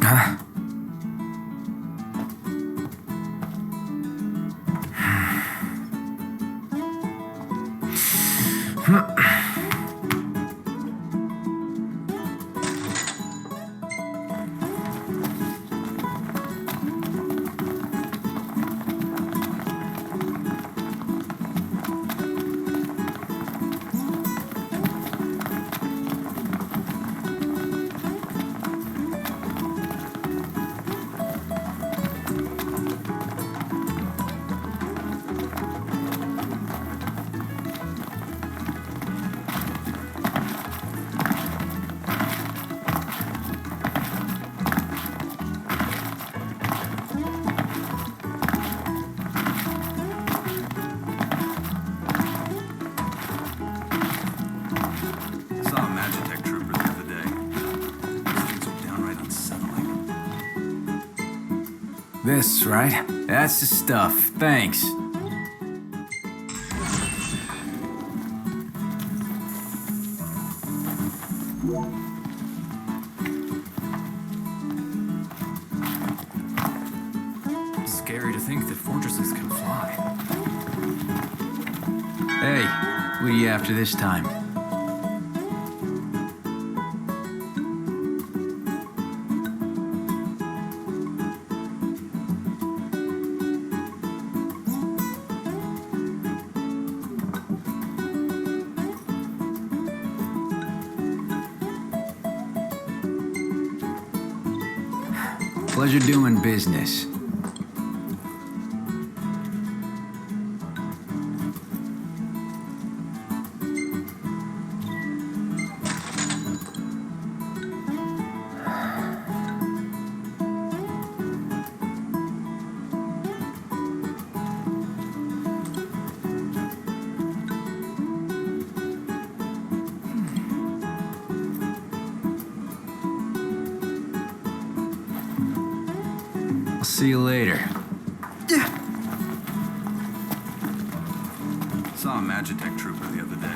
Huh? This, right? That's the stuff. Thanks. Scary to think that fortresses can fly. Hey, what are you after this time? Pleasure doing business. I'll see you later. Saw a Magitech trooper the other day.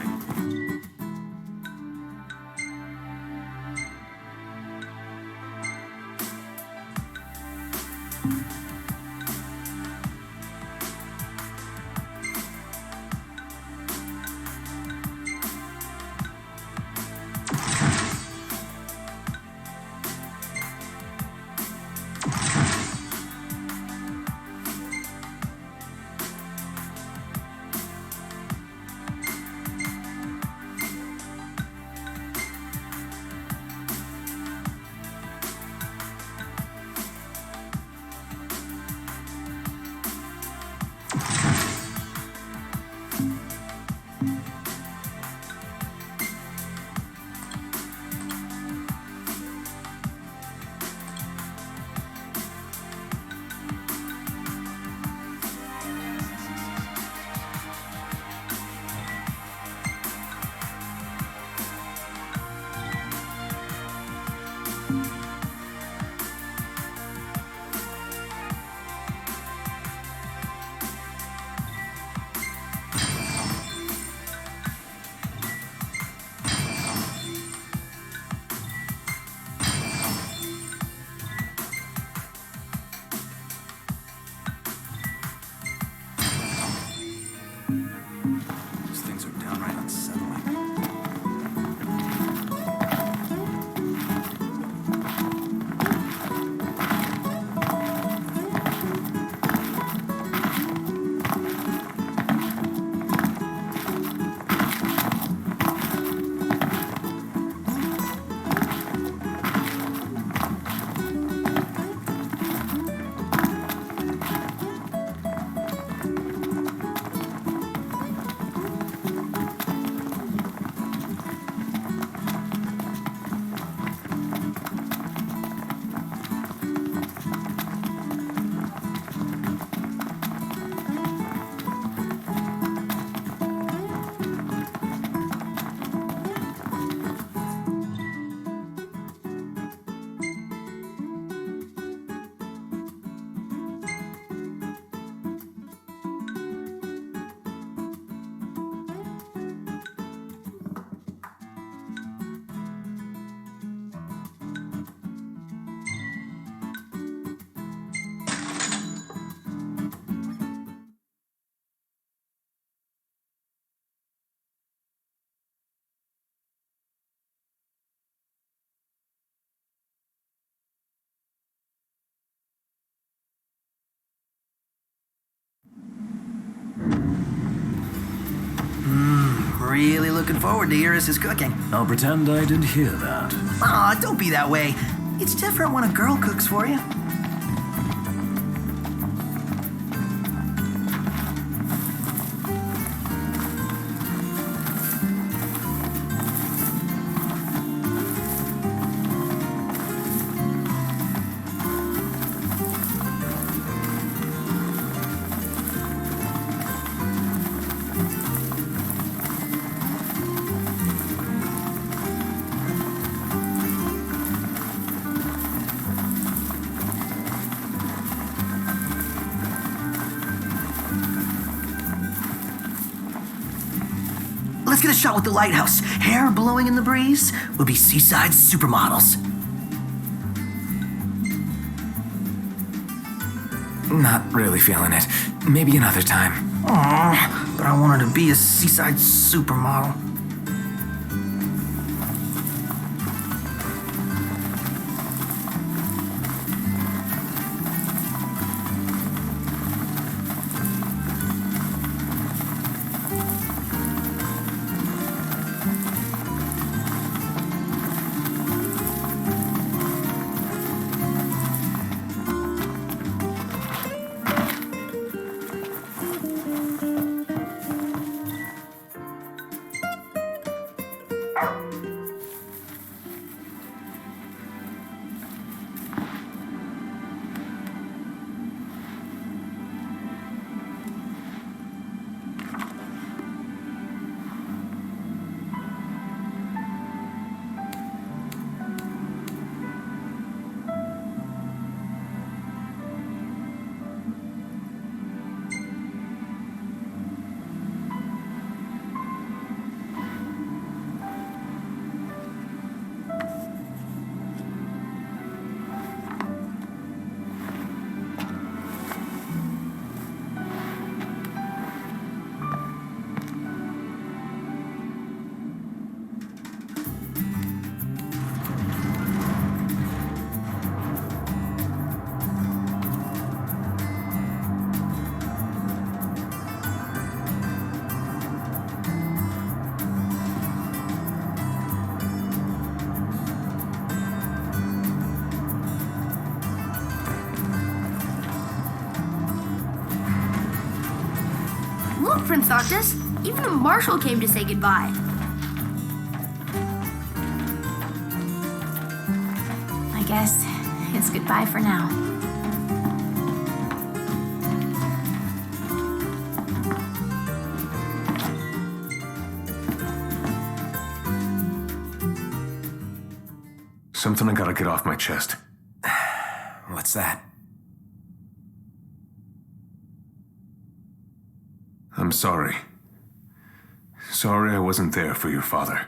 really looking forward to Iris' cooking. I'll pretend I didn't hear that. Aw, don't be that way. It's different when a girl cooks for you. Let's get a shot with the lighthouse. Hair blowing in the breeze. We'll be seaside supermodels. Not really feeling it. Maybe another time. Aw, but I wanted to be a seaside supermodel. Look, Prince Altis, even a marshal came to say goodbye. I guess it's goodbye for now. Something I gotta get off my chest. What's that? I'm sorry. Sorry I wasn't there for your father.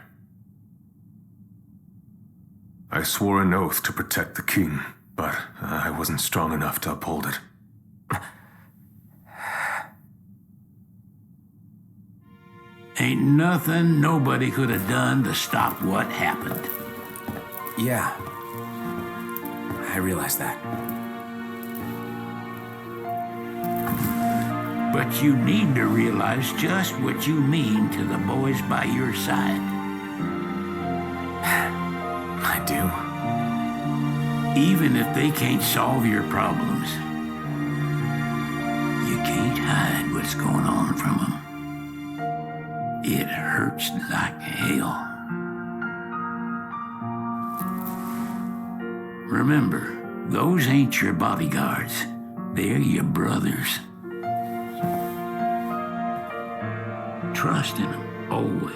I swore an oath to protect the king, but I wasn't strong enough to uphold it. Ain't nothing nobody could have done to stop what happened. Yeah. I realize that. But you need to realize just what you mean to the boys by your side. I do. Even if they can't solve your problems, you can't hide what's going on from them. It hurts like hell. Remember, those ain't your bodyguards. They're your brothers. Trust in them, always.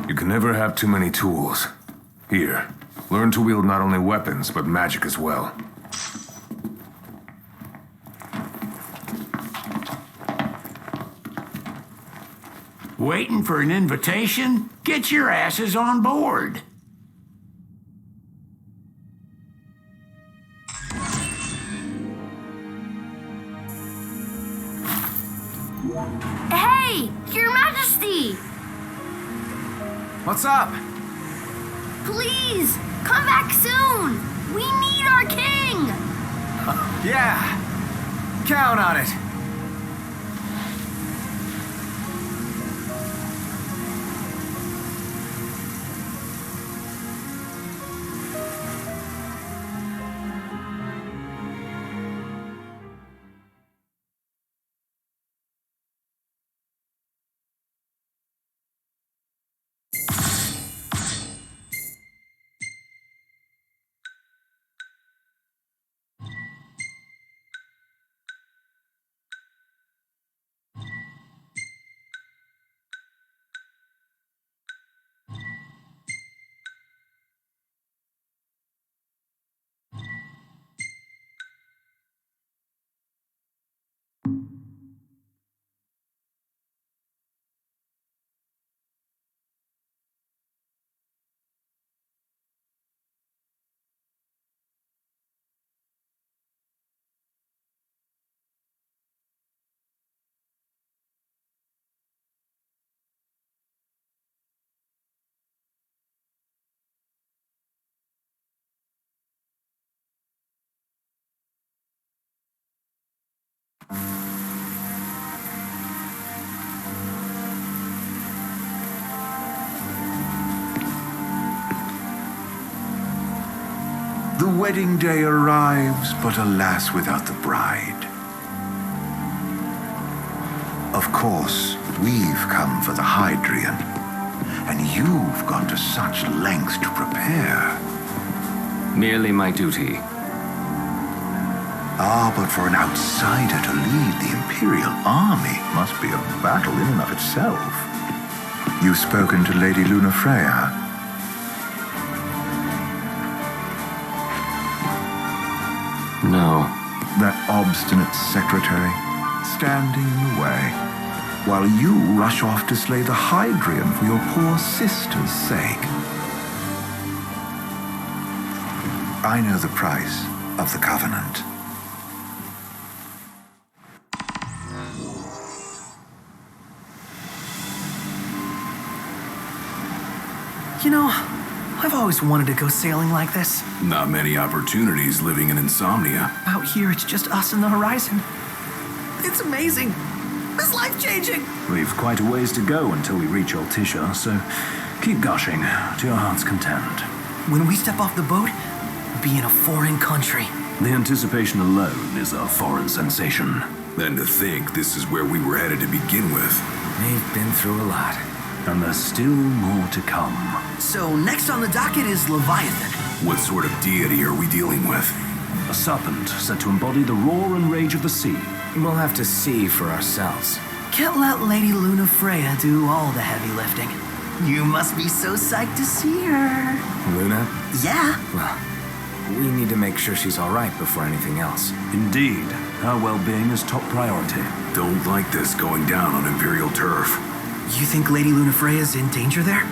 You can never have too many tools. Here, learn to wield not only weapons, but magic as well. Waiting for an invitation? Get your asses on board. Hey, Your Majesty! What's up? Please, come back soon! We need our king! Yeah. Count on it. The wedding day arrives, but alas, without the bride. Of course, we've come for the Hydrian, and you've gone to such lengths to prepare. Merely my duty. Ah, but for an outsider to lead the Imperial army must be a battle in and of itself. You've spoken to Lady Lunafreya? No. That obstinate secretary, standing in the way, while you rush off to slay the Hydrian for your poor sister's sake. I know the price of the Covenant. You know, I've always wanted to go sailing like this. Not many opportunities living in Insomnia. Out here, it's just us and the horizon. It's amazing. It's life-changing. We've quite a ways to go until we reach Altissia, so keep gushing to your heart's content. When we step off the boat, we'll be in a foreign country. The anticipation alone is a foreign sensation. And to think this is where we were headed to begin with. We've been through a lot. And there's still more to come. So next on the docket is Leviathan. What sort of deity are we dealing with? A serpent said to embody the roar and rage of the sea. We'll have to see for ourselves. Can't let Lady Lunafreya do all the heavy lifting. You must be so psyched to see her. Luna? Yeah. Well, we need to make sure she's all right before anything else. Indeed, her well-being is top priority. Don't like this going down on Imperial turf. You think Lady Lunafreya's in danger there?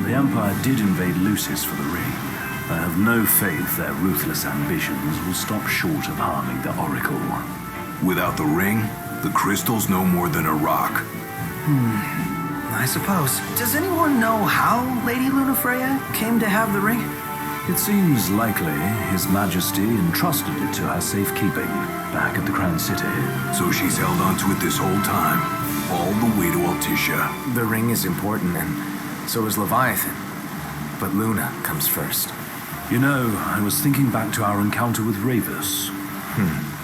The Empire did invade Lucis for the ring. I have no faith their ruthless ambitions will stop short of harming the Oracle. Without the ring, the crystal's no more than a rock. I suppose. Does anyone know how Lady Lunafreya came to have the ring? It seems likely His Majesty entrusted it to her safekeeping back at the Crown City. So she's held onto it this whole time, all the way to Altissia. The ring is important, and so is Leviathan. But Luna comes first. You know, I was thinking back to our encounter with Ravus.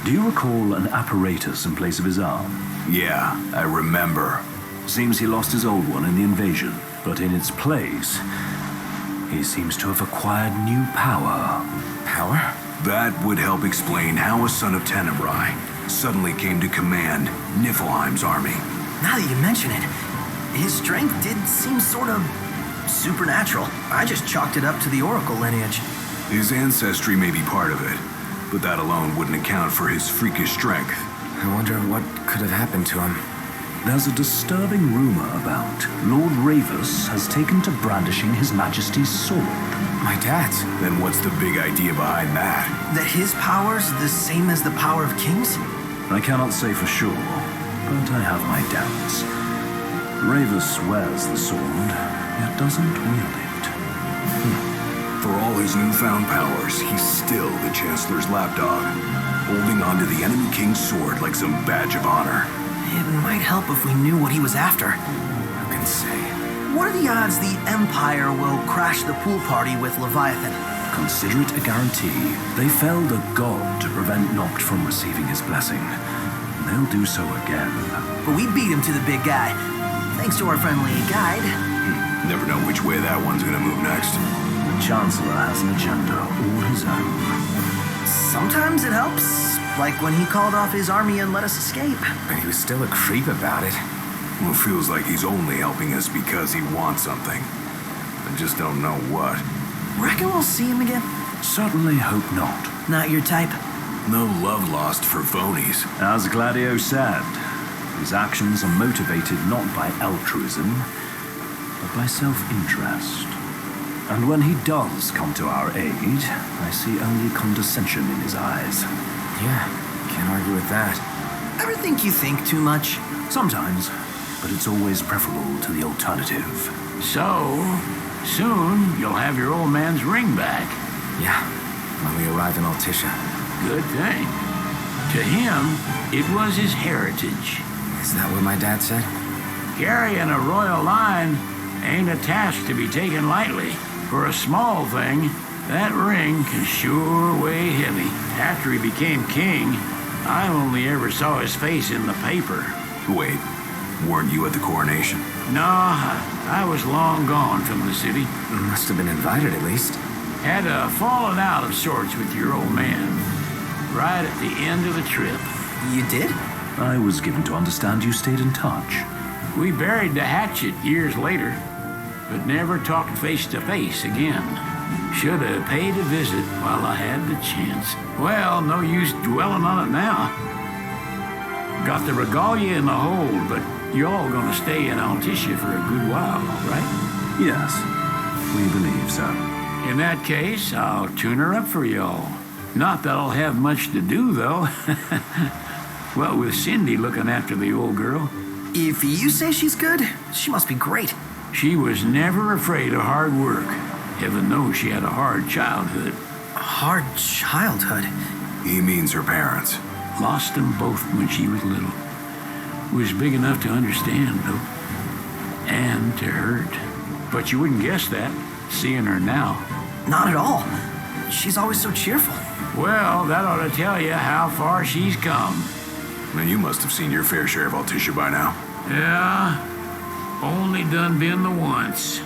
Do you recall an apparatus in place of his arm? Yeah, I remember. Seems he lost his old one in the invasion, but in its place, he seems to have acquired new power. Power? That would help explain how a son of Tenebrae suddenly came to command Niflheim's army. Now that you mention it, his strength did seem sort of supernatural. I just chalked it up to the Oracle lineage. His ancestry may be part of it, but that alone wouldn't account for his freakish strength. I wonder what could have happened to him. There's a disturbing rumor about Lord Ravus has taken to brandishing His Majesty's sword. My dad's. Then what's the big idea behind that? That his power's the same as the power of kings? I cannot say for sure, but I have my doubts. Ravus wears the sword, yet doesn't wield it. For all his newfound powers, he's still the Chancellor's lapdog, holding onto the enemy king's sword like some badge of honor. It might help if we knew what he was after. Who can say? What are the odds the Empire will crash the pool party with Leviathan? Consider it a guarantee. They felled a god to prevent Noct from receiving his blessing. They'll do so again. But we beat him to the big guy, thanks to our friendly guide. Never know which way that one's gonna move next. The Chancellor has an agenda all his own. Sometimes it helps, like when he called off his army and let us escape. But he was still a creep about it. Well, it feels like he's only helping us because he wants something. I just don't know what. Reckon we'll see him again? Certainly hope not. Not your type? No love lost for phonies. As Gladio said, his actions are motivated not by altruism, but by self-interest. And when he does come to our aid, I see only condescension in his eyes. Yeah, can't argue with that. Ever think you think too much? Sometimes, but it's always preferable to the alternative. So, soon you'll have your old man's ring back. Yeah, when we arrive in Altissia. Good thing. To him, it was his heritage. Is that what my dad said? Carrying a royal line ain't a task to be taken lightly. For a small thing, that ring can sure weigh heavy. After he became king, I only ever saw his face in the paper. Wait, weren't you at the coronation? No, I was long gone from the city. Must have been invited at least. Had a falling out of sorts with your old man. Right at the end of the trip. You did? I was given to understand you stayed in touch. We buried the hatchet years later, but never talked face to face again. Should have paid a visit while I had the chance. Well, no use dwelling on it now. Got the regalia in the hold, but y'all gonna stay in Altissia for a good while, right? Yes, we believe so. In that case, I'll tune her up for y'all. Not that I'll have much to do, though. What with Cindy looking after the old girl. If you say she's good, she must be great. She was never afraid of hard work. Heaven knows she had a hard childhood. Hard childhood? He means her parents. Lost them both when she was little. Was big enough to understand, though. And to hurt. But you wouldn't guess that, seeing her now. Not at all. She's always so cheerful. Well, that ought to tell you how far she's come. Then you must have seen your fair share of Altissia by now. Yeah, only done been the once.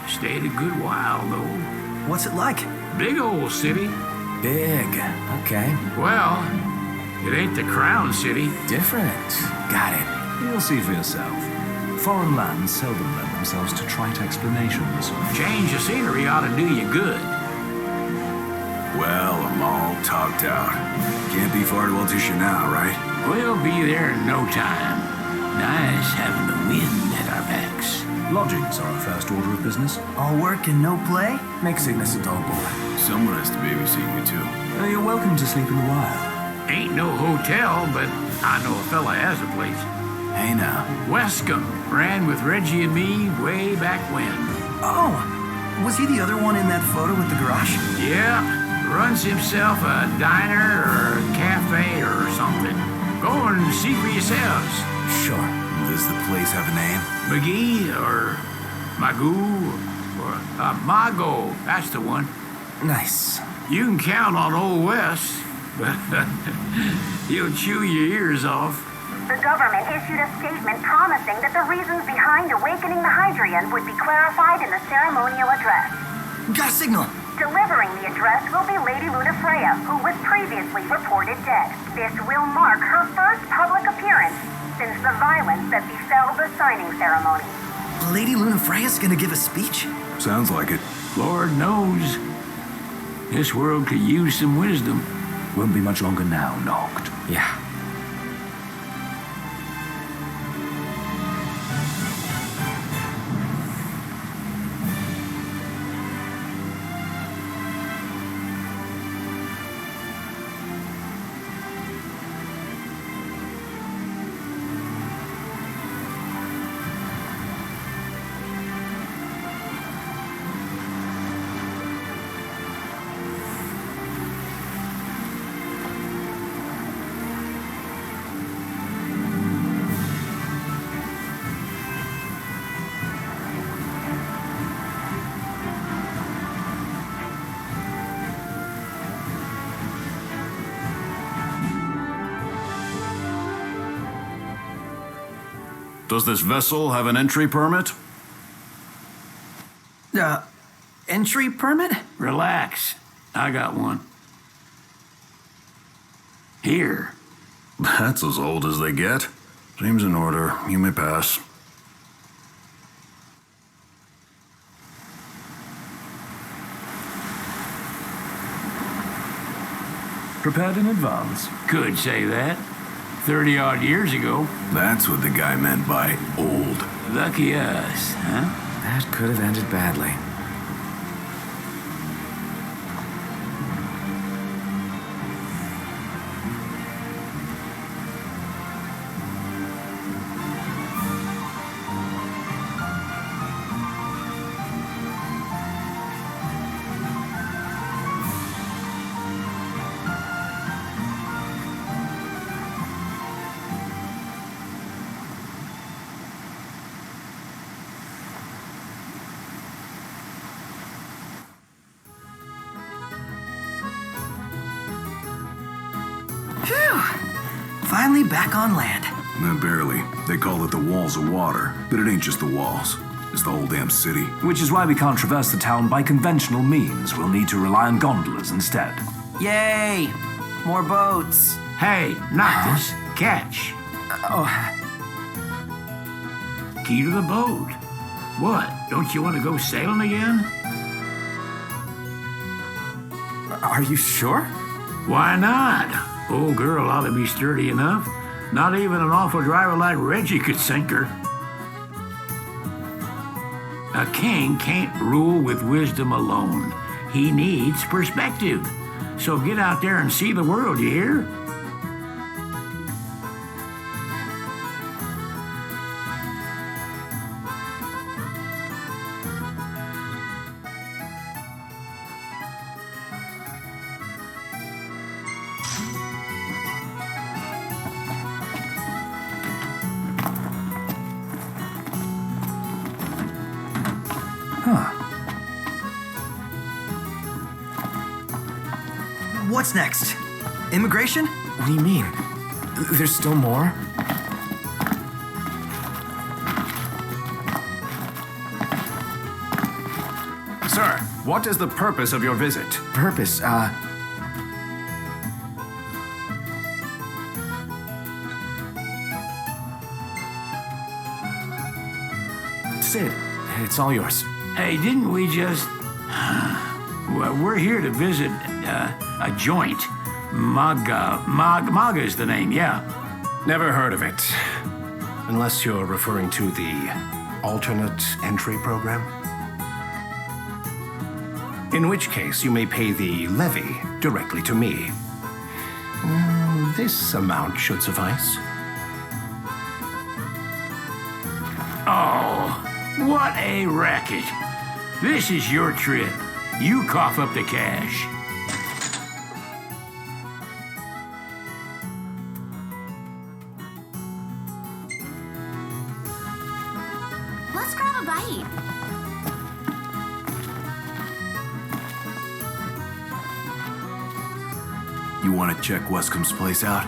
Stayed a good while, though. What's it like? Big old city. Big. Okay. Well, it ain't the crown city. Different. Got it. You'll see for yourself. Foreign lands seldom lend themselves to trite explanations. Change of scenery ought to do you good. Well, I'm all talked out. Can't be far to Altissia now, right? We'll be there in no time. Nice having the wind at our backs. Lodgings are our first order of business. All work and no play? Make Cygnus a dull boy. Someone has to babysit you, too. You're welcome to sleep in the wild. Ain't no hotel, but I know a fella has a place. Hey, now. Wescombe ran with Reggie and me way back when. Oh, was he the other one in that photo with the garage? Yeah, runs himself a diner or a cafe or something. Go and see for yourselves. Sure. Does the place have a name? McGee or Magoo or Mago, that's the one. Nice. You can count on Old Wes, but he'll chew your ears off. The government issued a statement promising that the reasons behind awakening the Hydrian would be clarified in the ceremonial address. Got a signal. Delivering the address will be Lady Lunafreya, who was previously reported dead. This will mark her first public appearance since the violence that befell the signing ceremony. Lady Lunafreya's gonna give a speech? Sounds like it. Lord knows, this world could use some wisdom. Won't be much longer now, Noct. Yeah. Does this vessel have an entry permit? Entry permit? Relax. I got one. Here. That's as old as they get. Seems in order. You may pass. Prepared in advance? Could say that. 30-odd years ago. That's what the guy meant by old. Lucky us, huh? That could have ended badly. Finally back on land. Barely. They call it the walls of water, but it ain't just the walls. It's the whole damn city. Which is why we can't traverse the town by conventional means. We'll need to rely on gondolas instead. Yay! More boats. Hey, not this. Catch. Key to the boat. What? Don't you want to go sailing again? Are you sure? Why not? Old girl ought to be sturdy enough. Not even an awful driver like Reggie could sink her. A king can't rule with wisdom alone. He needs perspective. So get out there and see the world, you hear? What's next? Immigration? What do you mean? There's still more? Sir, what is the purpose of your visit? Purpose, Sid, it's all yours. Hey, didn't we just... Well, we're here to visit a joint. Maga is the name, yeah. Never heard of it. Unless you're referring to the alternate entry program. In which case, you may pay the levy directly to me. This amount should suffice. Oh, what a racket. This is your trip. You cough up the cash. Let's grab a bite. You want to check Wescom's place out?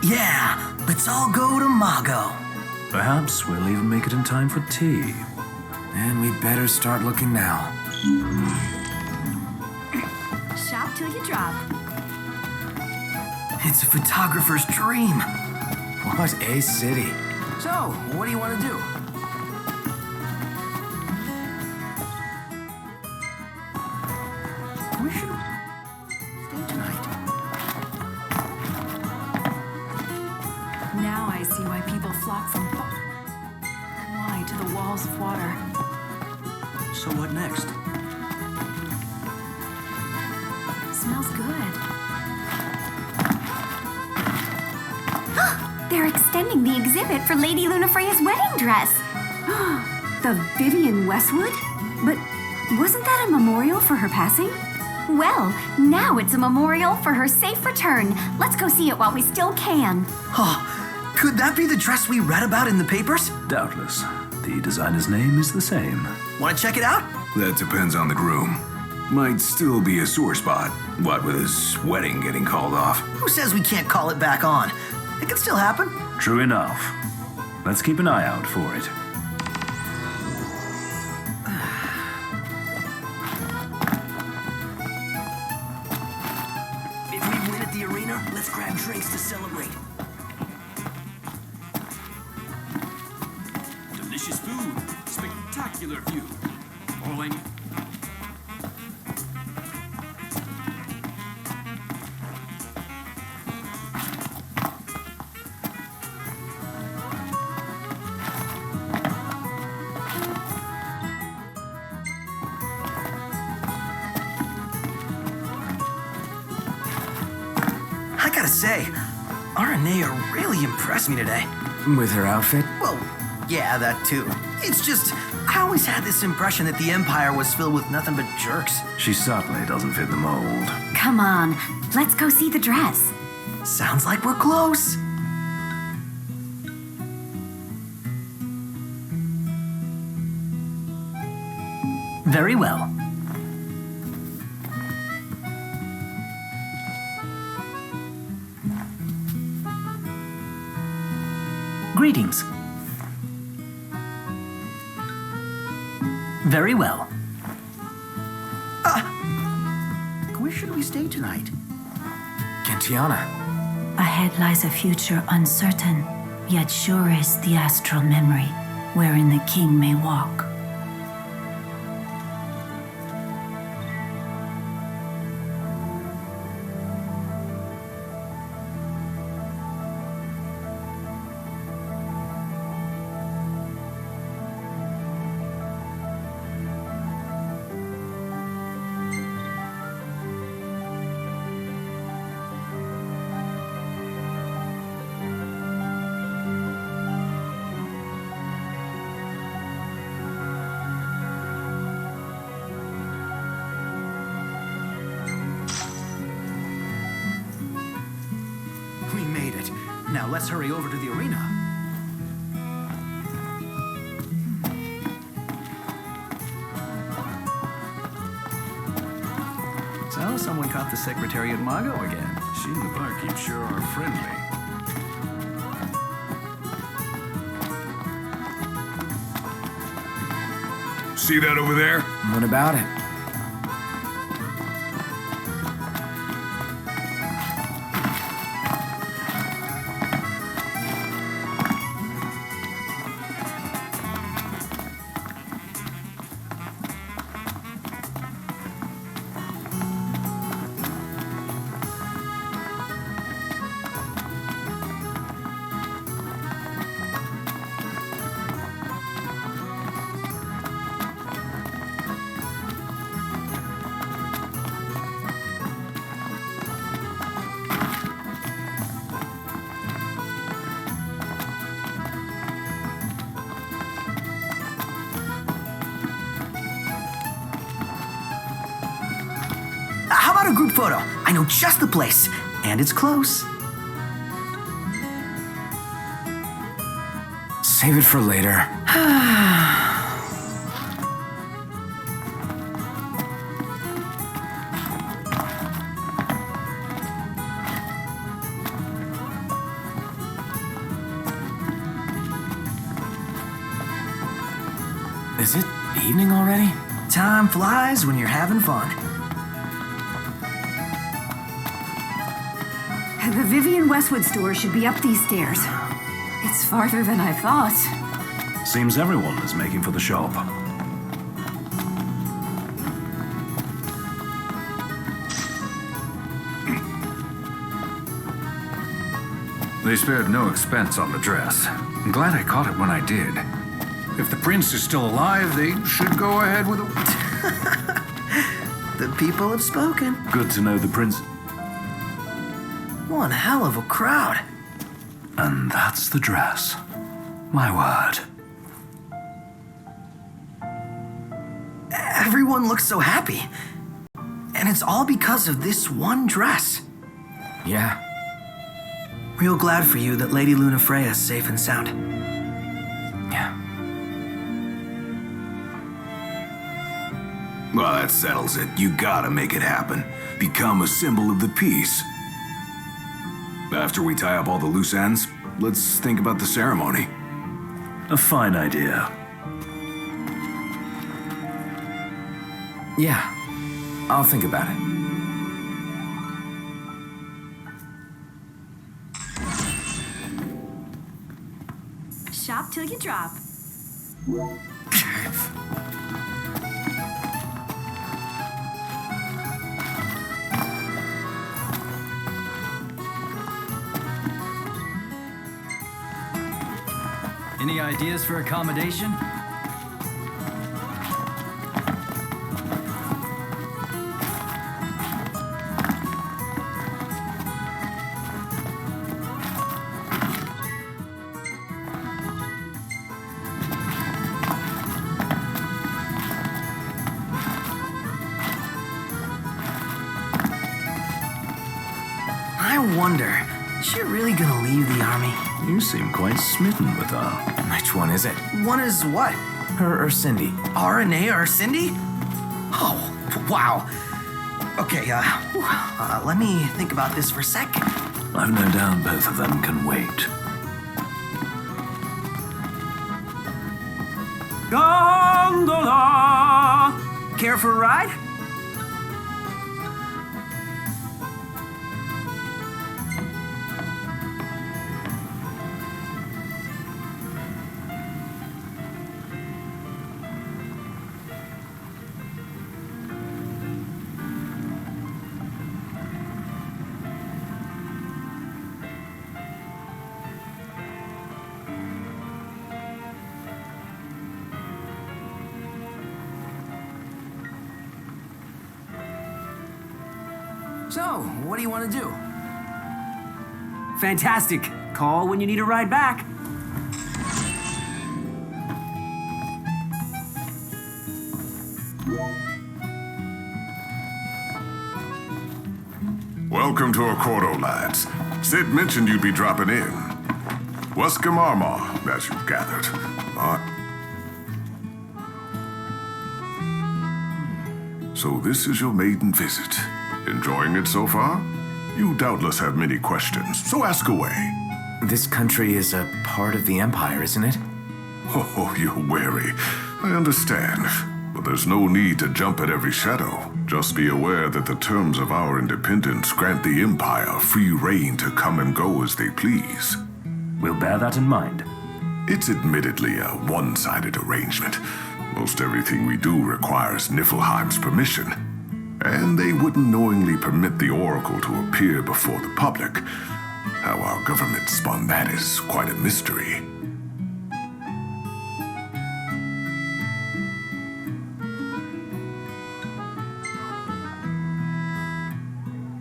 Yeah, let's all go to Mago. Perhaps we'll even make it in time for tea. And we'd better start looking now. Shop till you drop. It's a photographer's dream. What a city. So, what do you want to do? We should stay tonight. Now I see why people flock from why to the walls of water. So what next? Smells good. They're extending the exhibit for Lady Lunafreya's wedding dress. The Vivian Westwood? But wasn't that a memorial for her passing? Well, now it's a memorial for her safe return. Let's go see it while we still can. Oh, could that be the dress we read about in the papers? Doubtless. The designer's name is the same. Want to check it out? That depends on the groom. Might still be a sore spot. What with his wedding getting called off? Who says we can't call it back on? It could still happen. True enough. Let's keep an eye out for it. If we win at the arena, let's grab drinks to celebrate. Delicious food, spectacular view. All I need. I gotta say, Aranea really impressed me today. With her outfit? Well, yeah, that too. It's just, I always had this impression that the Empire was filled with nothing but jerks. She certainly doesn't fit the mold. Come on, let's go see the dress. Sounds like we're close. Very well. Greetings. Very well. Where should we stay tonight? Gentiana. Ahead lies a future uncertain, yet sure is the astral memory, wherein the king may walk. We made it. Now let's hurry over to the arena. So, someone caught the Secretariat Mago again. She and the barkeep sure are friendly. See that over there? What about it? How about a group photo? I know just the place, and it's close. Save it for later. Is it evening already? Time flies when you're having fun. The Vivian Westwood store should be up these stairs. It's farther than I thought. Seems everyone is making for the shop. They spared no expense on the dress. I'm glad I caught it when I did. If the prince is still alive, they should go ahead with it. The people have spoken. Good to know the prince. One hell of a crowd. And that's the dress. My word. Everyone looks so happy. And it's all because of this one dress. Yeah. Real glad for you that Lady Lunafreya is safe and sound. Yeah. Well, that settles it. You gotta make it happen. Become a symbol of the peace. After we tie up all the loose ends, let's think about the ceremony. A fine idea. Yeah, I'll think about it. Shop till you drop. Any ideas for accommodation? I wonder, is she really gonna leave the army? You seem quite smitten with her. Which one is it? One is what? Her or Cindy? RNA or Cindy? Oh, wow. Okay, let me think about this for a sec. I've no doubt both of them can wait. Gondola! Care for a ride? So, what do you want to do? Fantastic. Call when you need a ride back. Welcome to Accordo, lads. Sid mentioned you'd be dropping in. Welcome Armor, as you've gathered. So this is your maiden visit. Enjoying it so far? You doubtless have many questions, so ask away. This country is a part of the Empire, isn't it? Oh, you're wary. I understand. But there's no need to jump at every shadow. Just be aware that the terms of our independence grant the Empire free reign to come and go as they please. We'll bear that in mind. It's admittedly a one-sided arrangement. Most everything we do requires Niflheim's permission. And they wouldn't knowingly permit the Oracle to appear before the public. How our government spun that is quite a mystery.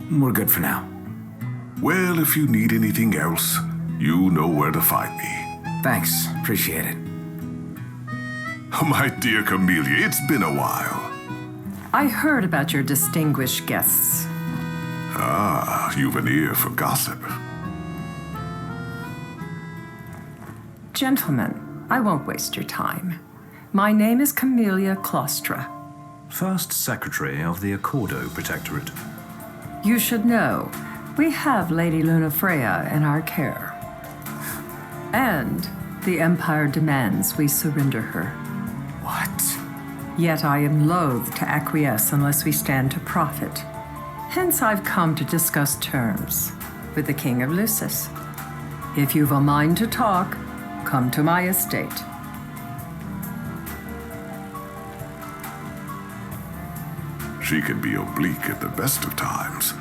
We're good for now. Well, if you need anything else, you know where to find me. Thanks, appreciate it. My dear Camellia, it's been a while. I heard about your distinguished guests. Ah, you've an ear for gossip. Gentlemen, I won't waste your time. My name is Camellia Claustra. First Secretary of the Accordo Protectorate. You should know, we have Lady Lunafreya in our care. And the Empire demands we surrender her. What? Yet I am loath to acquiesce unless we stand to profit. Hence I've come to discuss terms with the King of Lucis. If you've a mind to talk, come to my estate. She can be oblique at the best of times,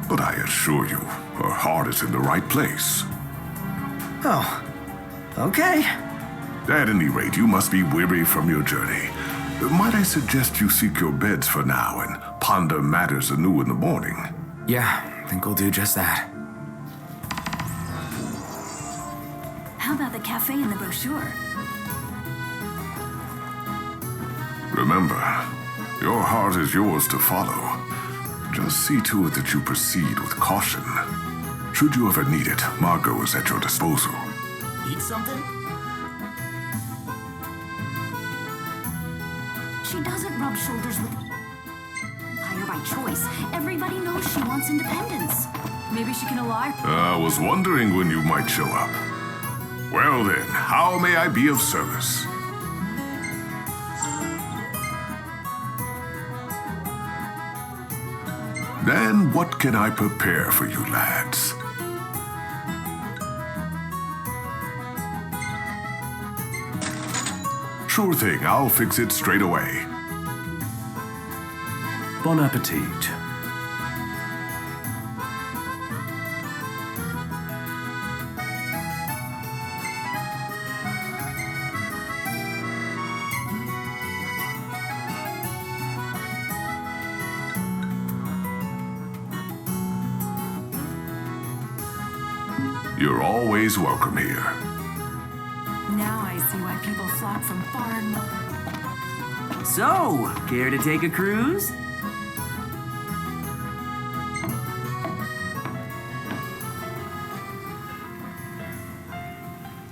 but I assure you, her heart is in the right place. Oh, okay. At any rate, you must be weary from your journey. Might I suggest you seek your beds for now and ponder matters anew in the morning? Yeah, I think we'll do just that. How about the cafe in the brochure? Remember, your heart is yours to follow. Just see to it that you proceed with caution. Should you ever need it, Margot is at your disposal. Eat something? She doesn't rub shoulders with Empire by choice. Everybody knows she wants independence. Maybe she can ally. I was wondering when you might show up. Well then, how may I be of service? Then what can I prepare for you lads? Sure thing, I'll fix it straight away. Bon appetit. You're always welcome here. Now I see why people flock from far and wide. So, care to take a cruise?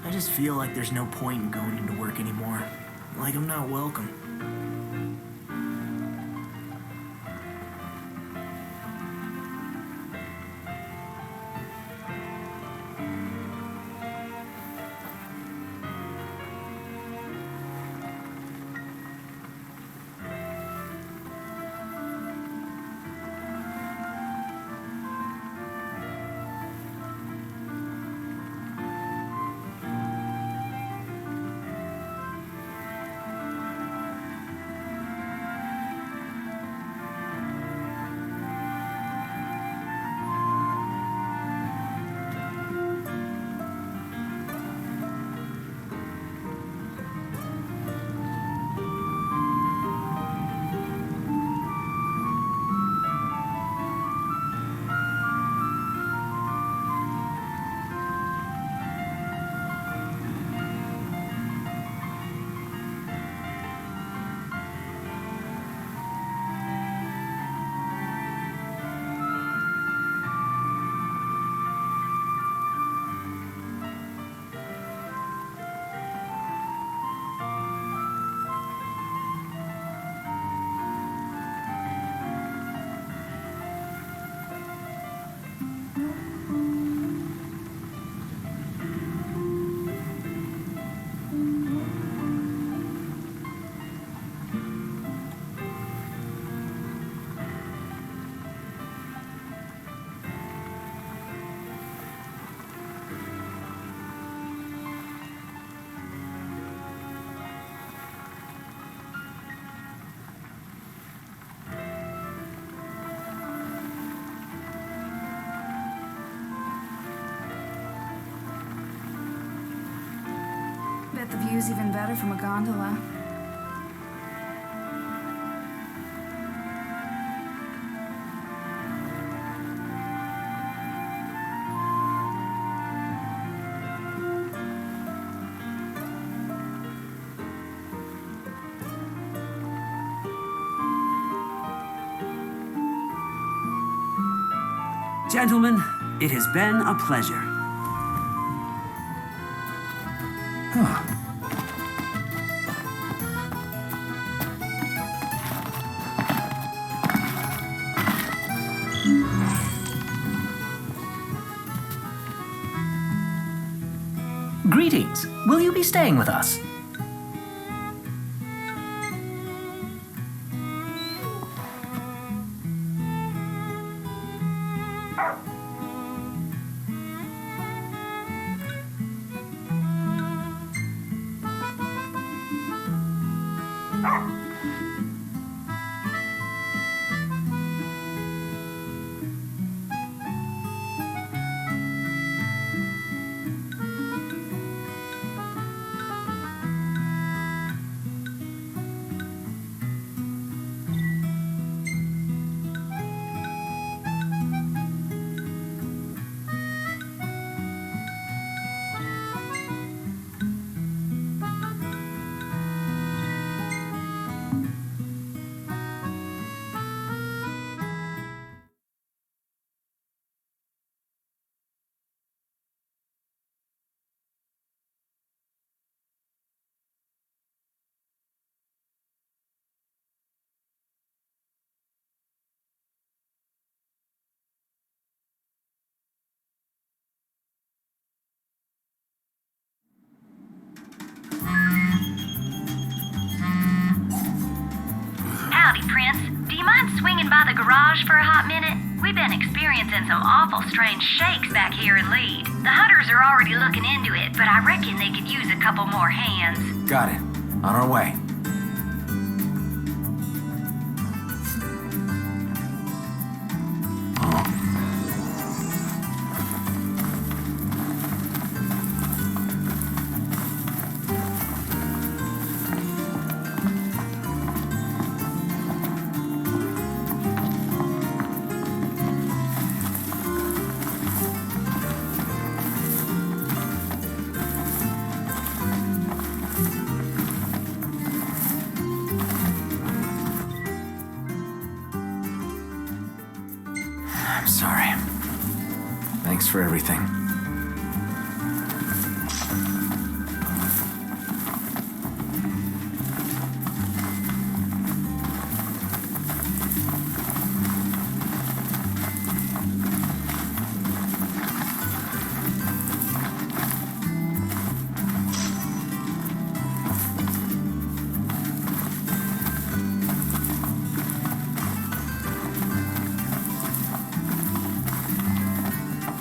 I just feel like there's no point in going into work anymore. Like I'm not welcome. Bet the view's even better from a gondola. Gentlemen, it has been a pleasure. Greetings. Will you be staying with us? Howdy, Prince. Do you mind swinging by the garage for a hot minute? We've been experiencing some awful strange shakes back here in Lead. The hunters are already looking into it, but I reckon they could use a couple more hands. Got it. On our way. I'm sorry. Thanks for everything.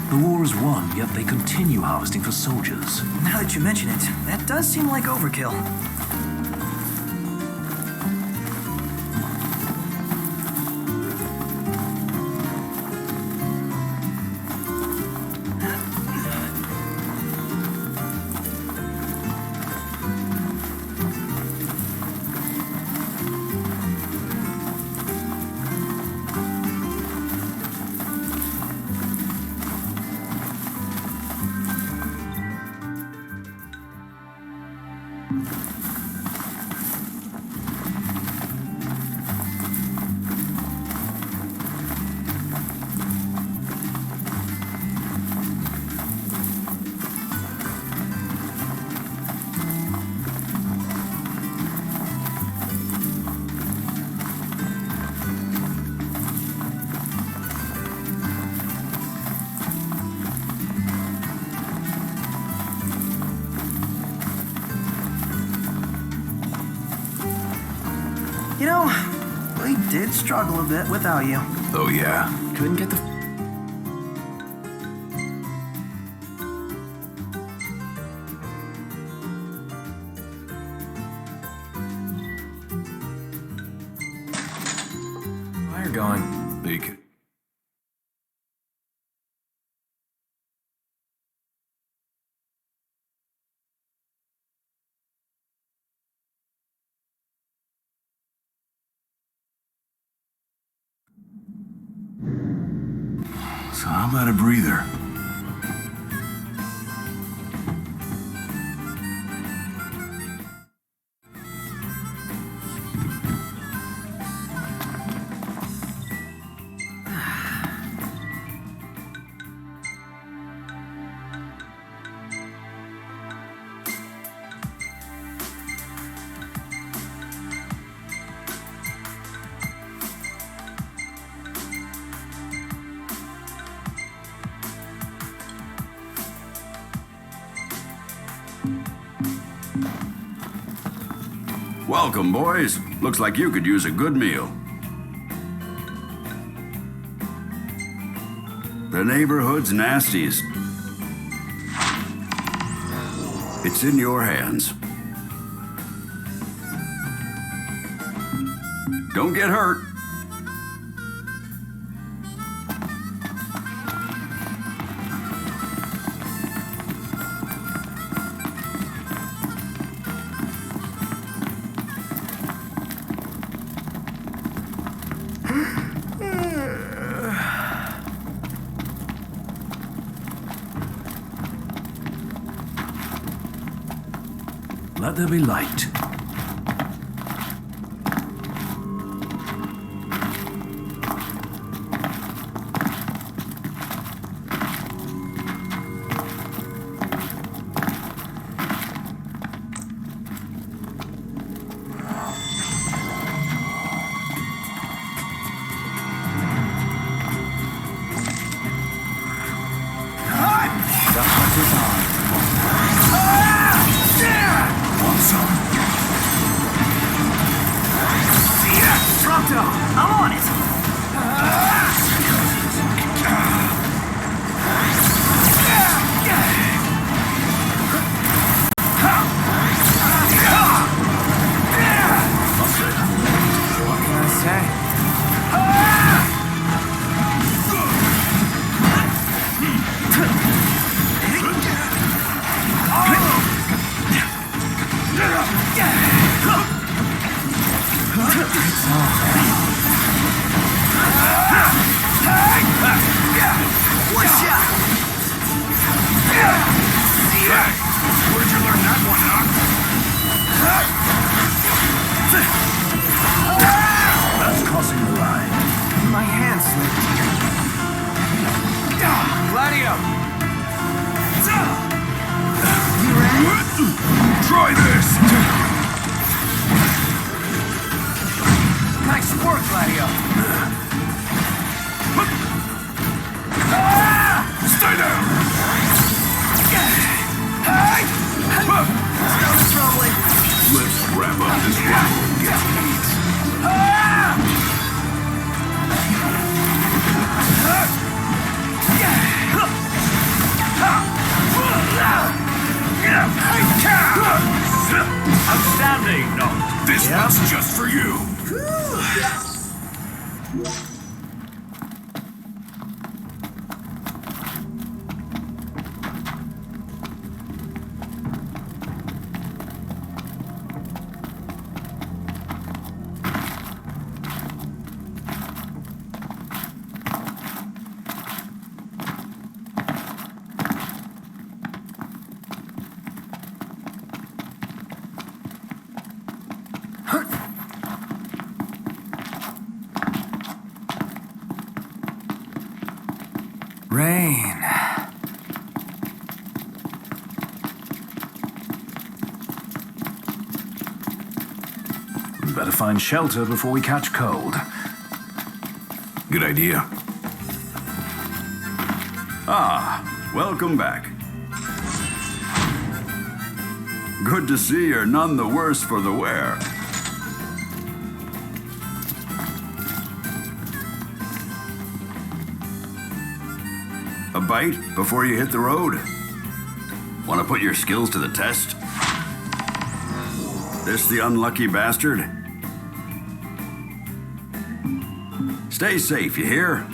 The war is won, yet they continue harvesting for soldiers. Now that you mention it, that does seem like overkill. You know, we did struggle a bit without you. Oh, yeah? Couldn't get the... Fire going. Beacon. So how about a breather? Welcome, boys. Looks like you could use a good meal. The neighborhood's nastiest. It's in your hands. Don't get hurt. Let there be light. Want some? Watch out! Where'd you learn that one, Doc? That's crossing the line. My hand slipped. Gladio! You ready? Try this! Nice work, Gladio! Stay down! Stone's rolling. Let's wrap up this battle and get to eat. Outstanding, Noct. This one's just for you. Rain. We better find shelter before we catch cold. Good idea. Ah, welcome back. Good to see you're none the worse for the wear. A bite before you hit the road? Want to put your skills to the test? This the unlucky bastard? Stay safe, you hear?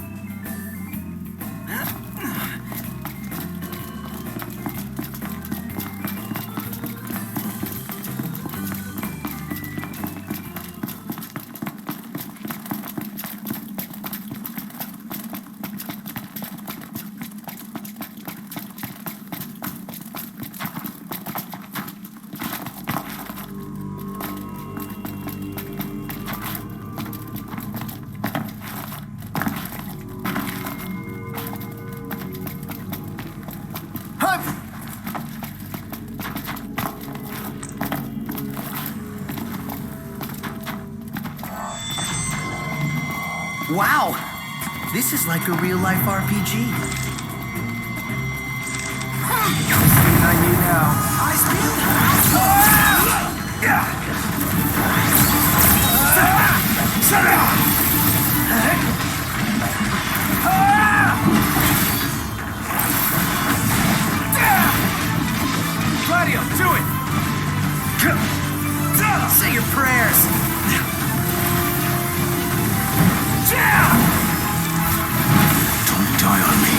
Wow! This is like a real-life RPG. I need help. Shut up! Gladio, do it! Say your prayers! Don't die on me.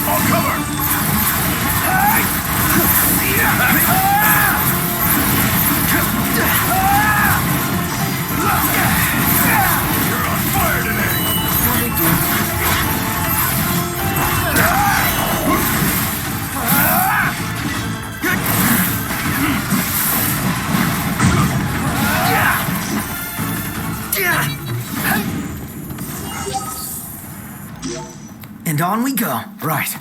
I'll cover. You're on fire today. And on we go. Right.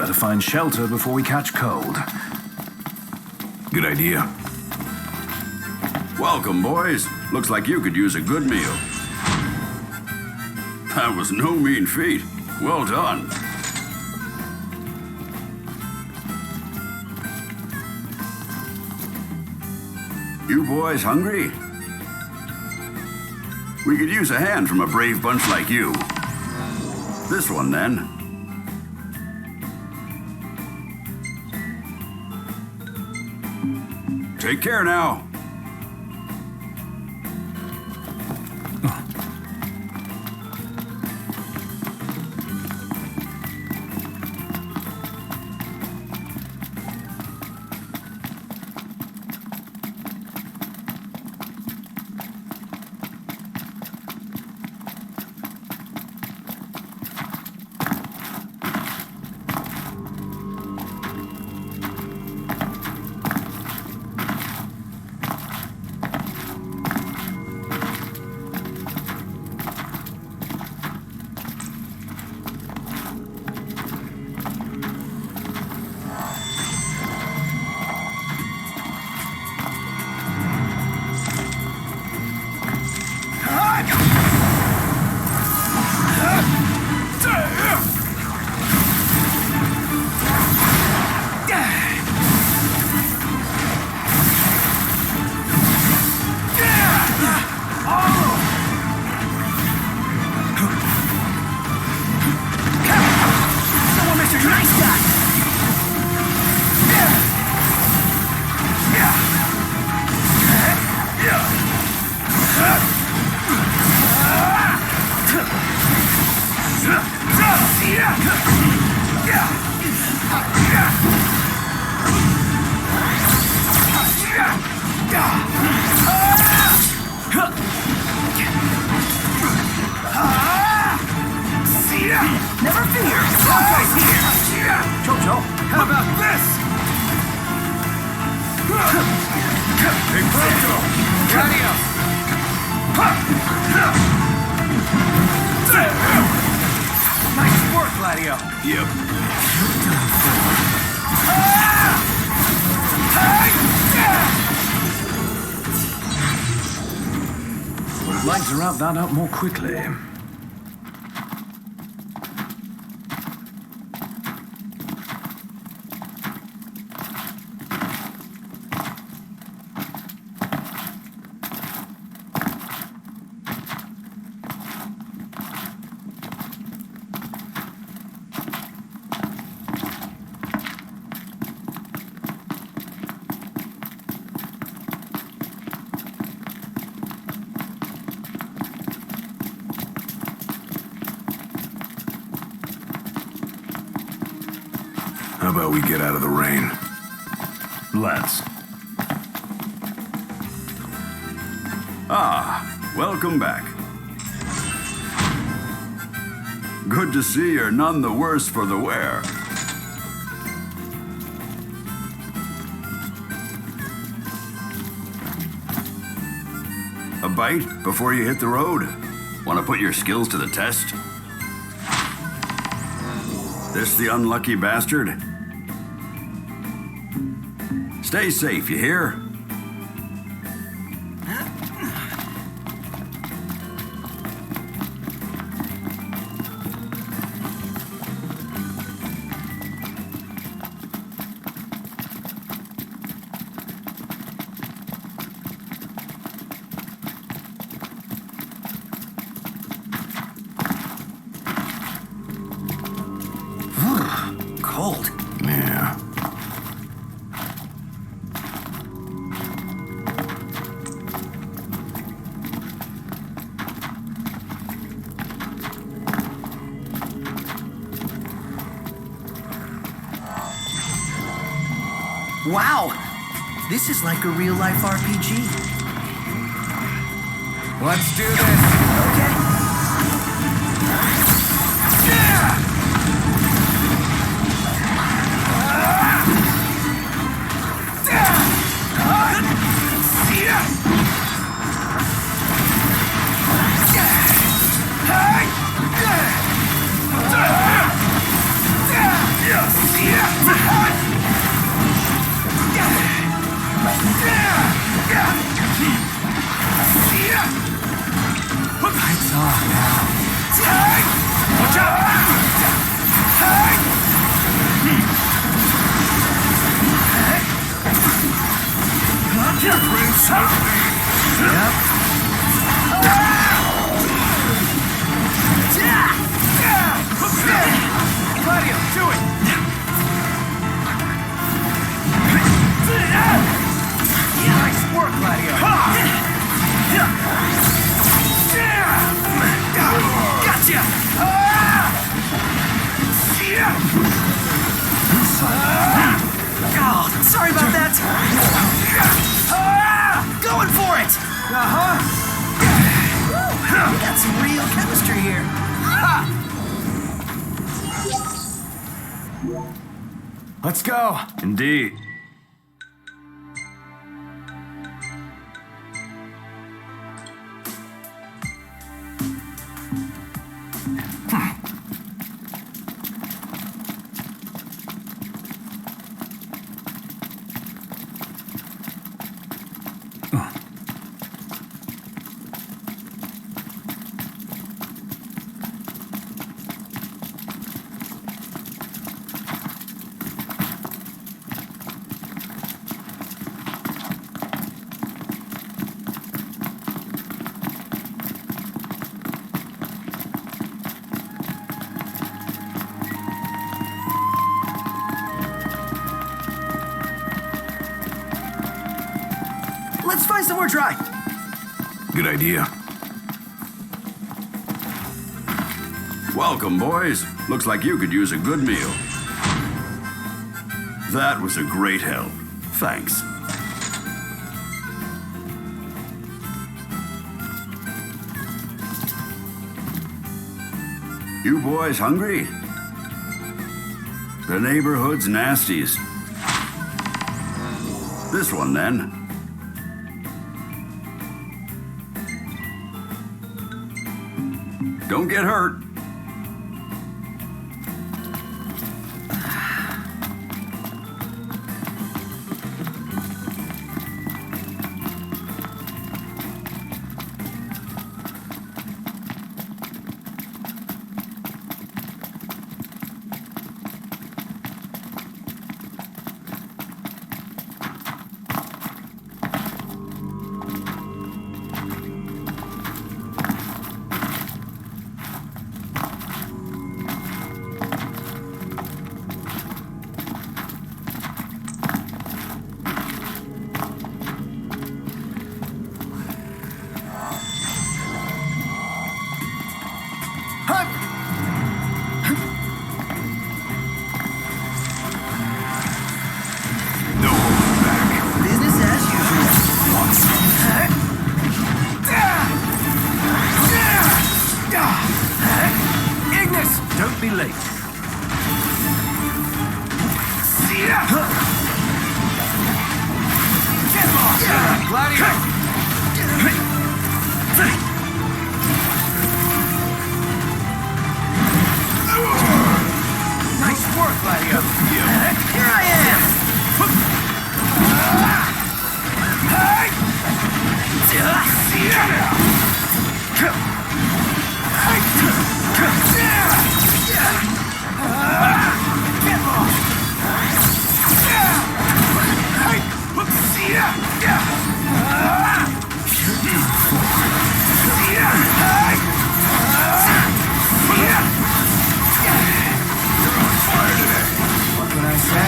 better find shelter before we catch cold. Good idea. Welcome, boys. Looks like you could use a good meal. That was no mean feat. Well done. You boys hungry? We could use a hand from a brave bunch like you. This one, then. Take care now. Never fear! Hawkeye's here! Jojo, how about this? Big Proto! Gladio! Nice work, Gladio! Yep. Would have liked to wrap that up more quickly. How about we get out of the rain? Let's. Ah, welcome back. Good to see you're none the worse for the wear. A bite before you hit the road? Want to put your skills to the test? This the unlucky bastard? Stay safe, you hear? Cold. Yeah. Wow! This is like a real-life RPG. Let's do this. Okay. Gladio, do it! Nice work, Gladio! Gotcha! Oh, sorry about that. Going for it! We got some real chemistry here. Let's go! Indeed. Let's find somewhere dry. Good idea. Welcome, boys. Looks like you could use a good meal. That was a great help. Thanks. You boys hungry? The neighborhood's nastiest. This one, then. Don't get hurt. Don't be late. Nice work, Gladio. Here I What can I say?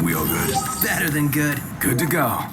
We all good? Better than good. Good to go.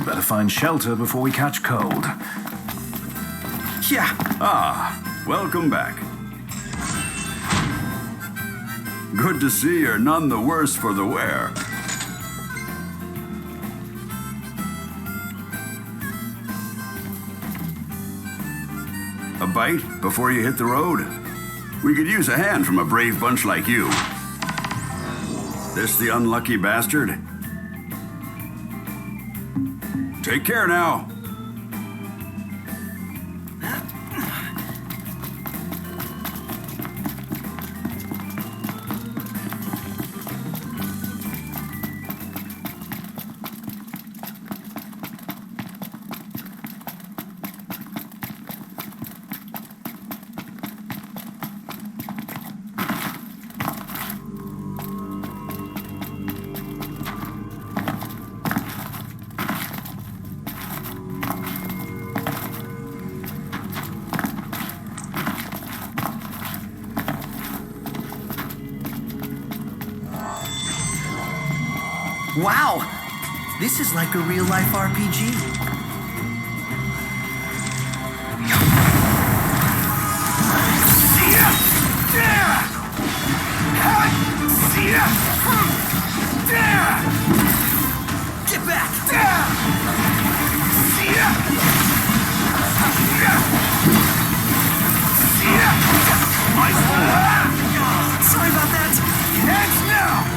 Better find shelter before we catch cold. Yeah. Ah, welcome back. Good to see you're none the worse for the wear. A bite before you hit the road? We could use a hand from a brave bunch like you. This the unlucky bastard? Take care now. Wow! This is like a real-life RPG. Get back! Sorry about that! Hands now!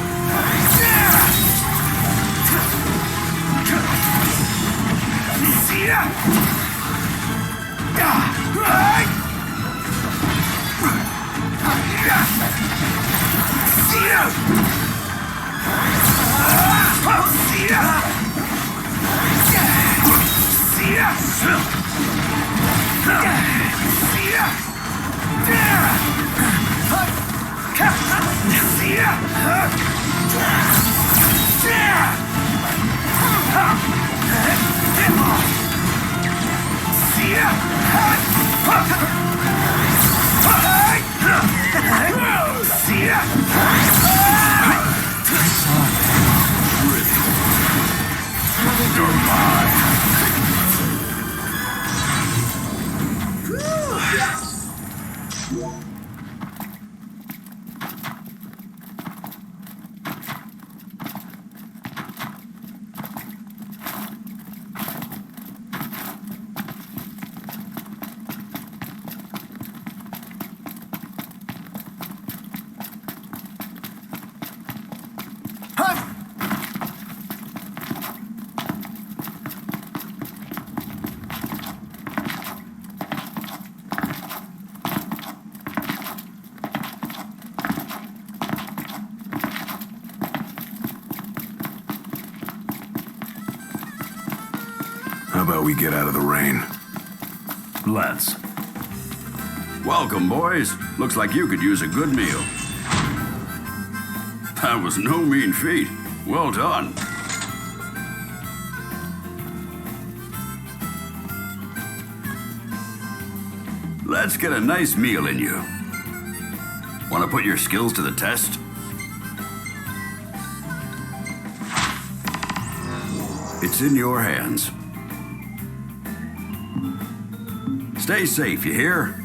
How about we get out of the rain? Let's. Welcome, boys. Looks like you could use a good meal. That was no mean feat. Well done. Let's get a nice meal in you. Want to put your skills to the test? It's in your hands. Stay safe, you hear?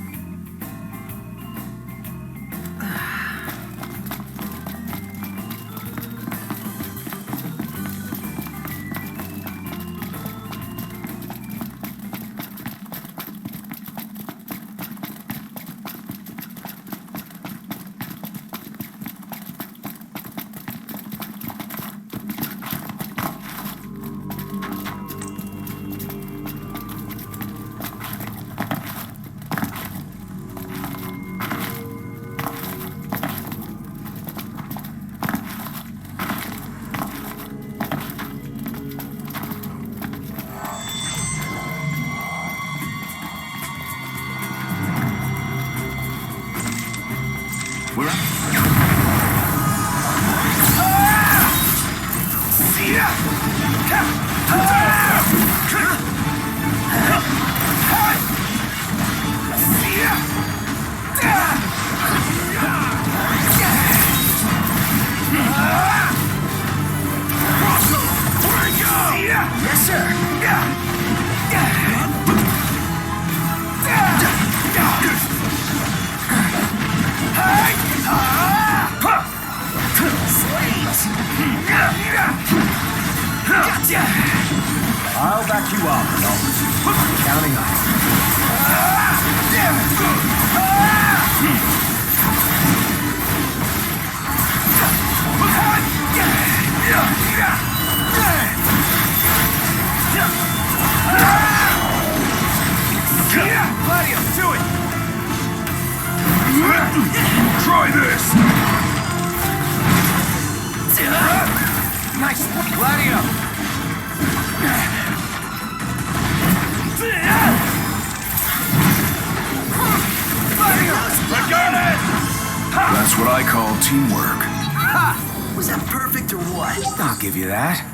Try this! Nice, Gladio! I got it! That's what I call teamwork. Ha! Was that perfect or what? I'll give you that.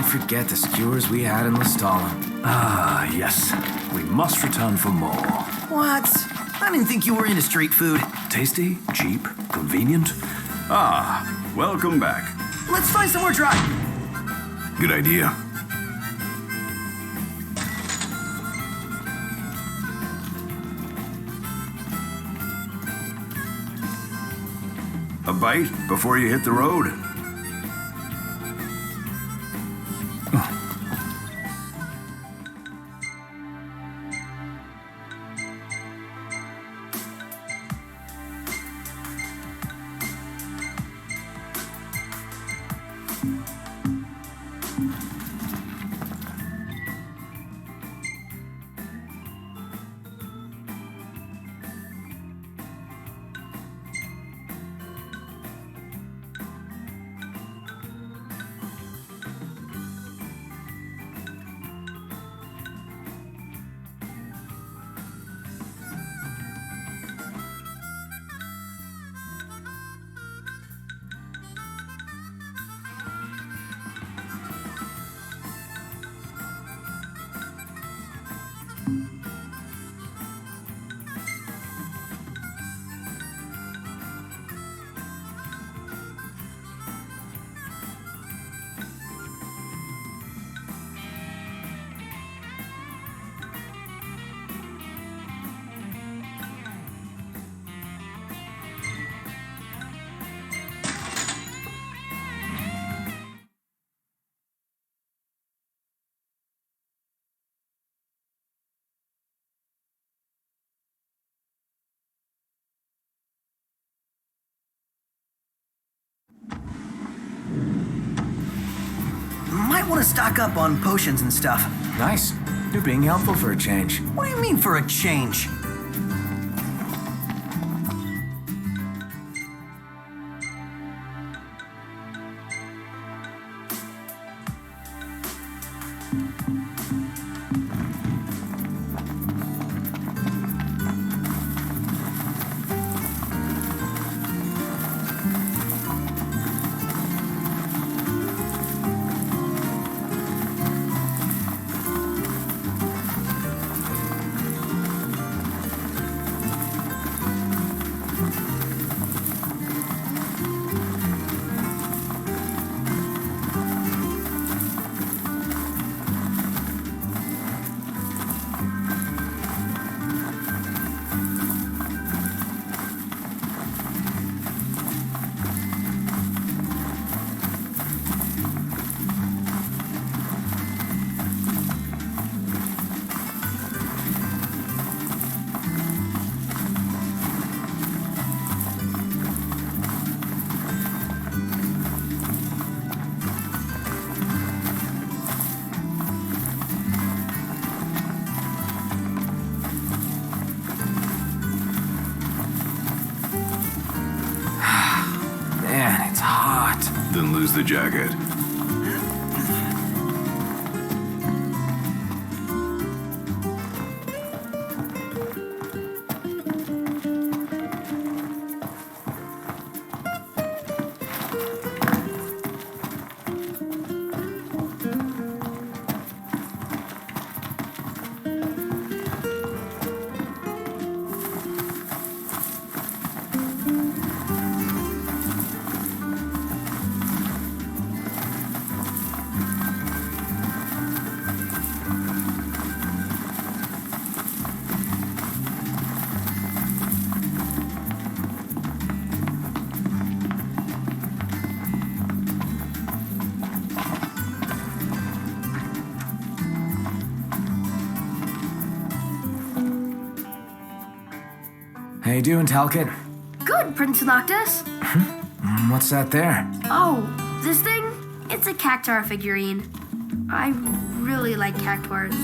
Forget the skewers we had in Lestala. Ah, yes. We must return for more. What? I didn't think you were into street food. Tasty, cheap, convenient. Ah, welcome back. Let's find somewhere dry. Good idea. A bite before you hit the road. Might want to stock up on potions and stuff. Nice. You're being helpful for a change. What do you mean for a change? Man, it's hot. Then lose the jacket. How you doing, Talcott? Good, Prince Noctis. What's that there? Oh, this thing? It's a cactuar figurine. I really like cactuars.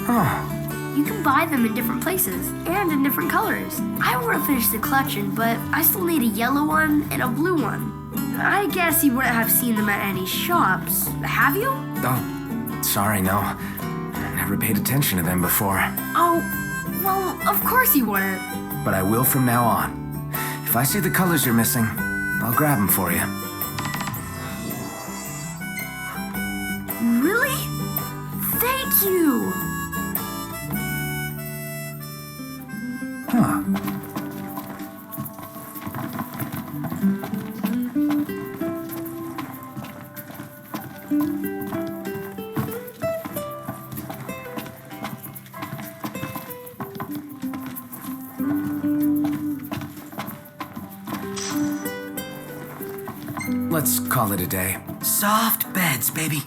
Oh. You can buy them in different places and in different colors. I want to finish the collection, but I still need a yellow one and a blue one. I guess you wouldn't have seen them at any shops, have you? Oh, sorry, no. I never paid attention to them before. Oh, well, of course you wouldn't. But I will from now on. If I see the colors you're missing, I'll grab them for you. Really? Thank you! Huh. Let's call it a day. Soft beds, baby.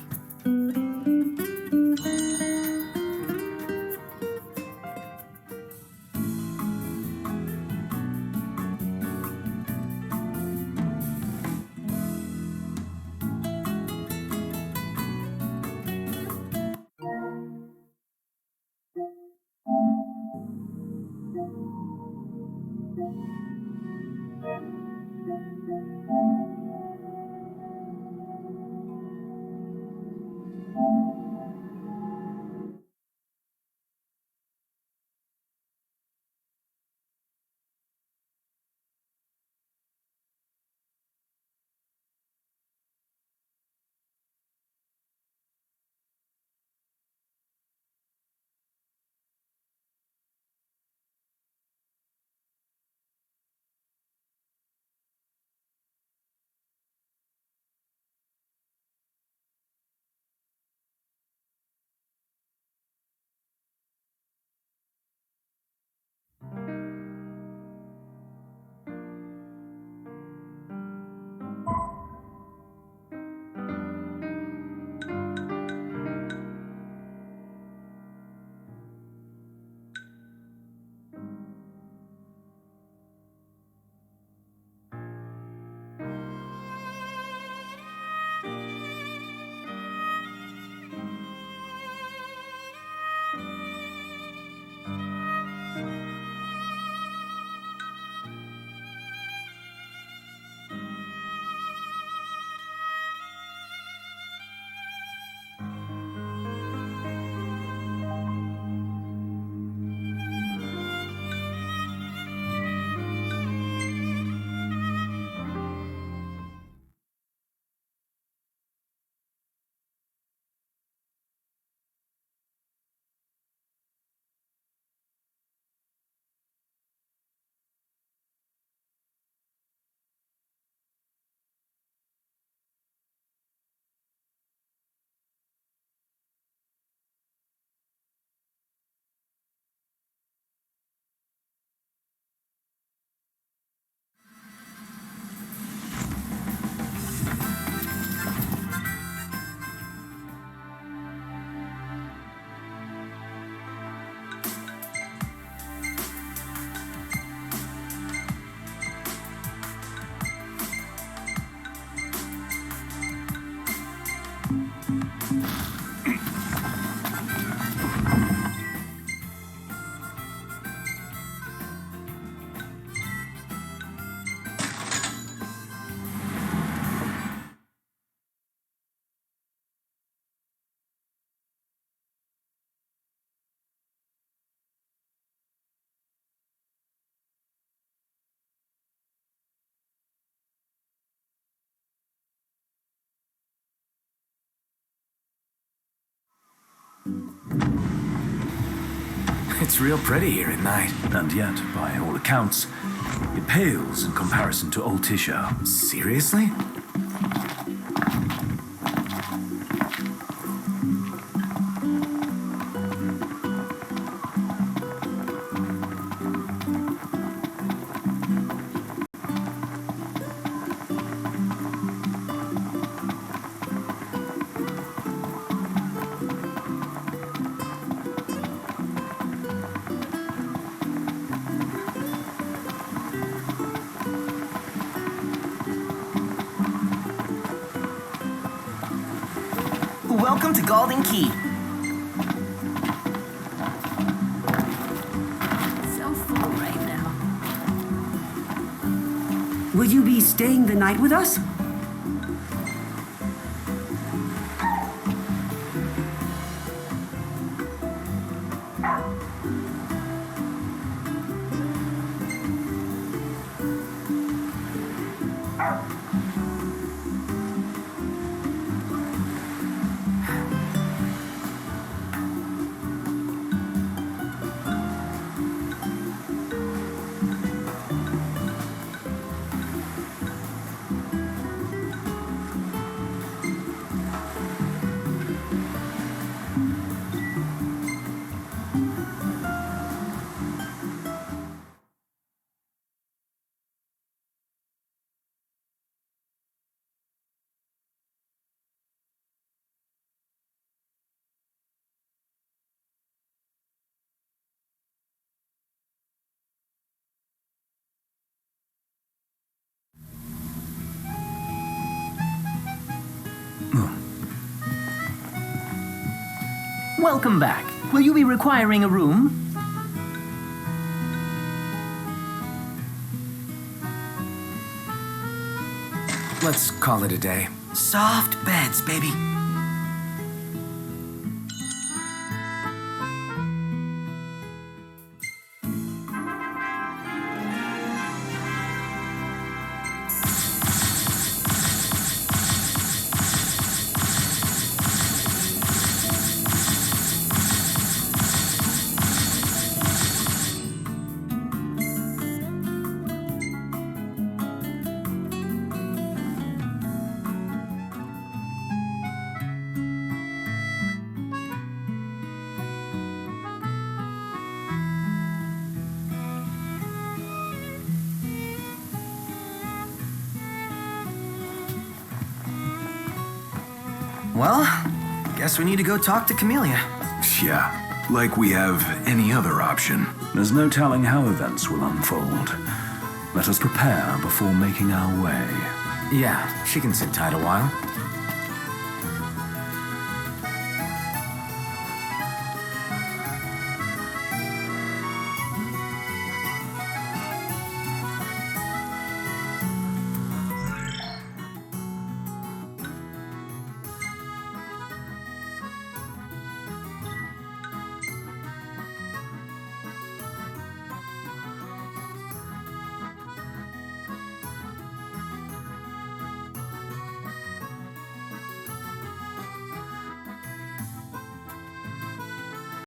It's real pretty here at night. And yet, by all accounts, it pales in comparison to Altissia. Seriously? Welcome to Golden Key. So full right now. Will you be staying the night with us? Welcome back. Will you be requiring a room? Let's call it a day. Soft beds, baby. Well, guess we need to go talk to Camellia. Yeah, like we have any other option. There's no telling how events will unfold. Let us prepare before making our way. Yeah, she can sit tight a while.